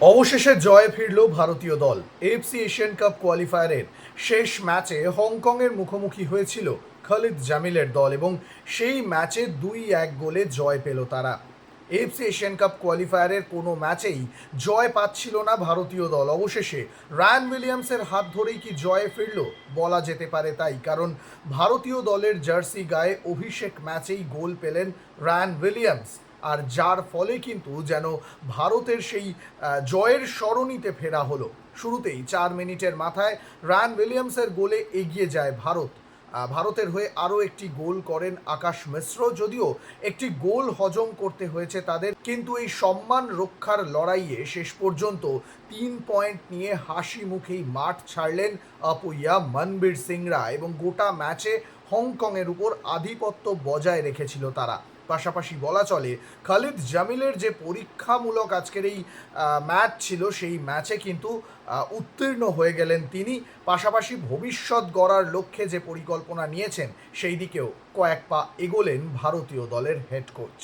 অবশেষে জয়ে ফিরল ভারতীয় দল। এএফসি এশিয়ান কাপ কোয়ালিফায়ারের শেষ ম্যাচে হংকংয়ের মুখোমুখি হয়েছিল খালিদ জামিলের দল এবং সেই ম্যাচে 2-1 গোলে জয় পেল তারা। এএফসি এশিয়ান কাপ কোয়ালিফায়ারের কোনো ম্যাচেই জয় পাচ্ছিল না ভারতীয় দল। অবশেষে রায়ান উইলিয়ামসের হাত ধরেই কি জয়ে ফিরল? বলা যেতে পারে তাই, কারণ ভারতীয় দলের জার্সি গায়ে অভিষেক ম্যাচেই গোল পেলেন রায়ান উইলিয়ামস। আর যার ফলে কিন্তু যেন ভারতের সেই জয়ের সরণিতে ফেরা হলো। শুরুতেই 4 মিনিটের মাথায় রায়ান উইলিয়ামসের গোলে এগিয়ে যায় ভারত। ভারতের হয়ে আরও একটি গোল করেন আকাশ মিশ্র। যদিও একটি গোল হজম করতে হয়েছে তাদের, কিন্তু এই সম্মান রক্ষার লড়াইয়ে শেষ পর্যন্ত 3 পয়েন্ট নিয়ে হাসি মুখেই মাঠ ছাড়লেন আপুইয়া মনবীর সিংরা এবং গোটা ম্যাচে হংকংয়ের উপর আধিপত্য বজায় রেখেছিল তারা। পাশাপাশি বলা চলে খালিদ জামিলের যে পরীক্ষামূলক আজকের এই ম্যাচ ছিল, সেই ম্যাচে কিন্তু উত্তীর্ণ হয়ে গেলেন তিনি। পাশাপাশি ভবিষ্যৎ গড়ার লক্ষ্যে যে পরিকল্পনা নিয়েছেন সেই দিকেও কয়েক পা এগোলেন ভারতীয় দলের হেড কোচ।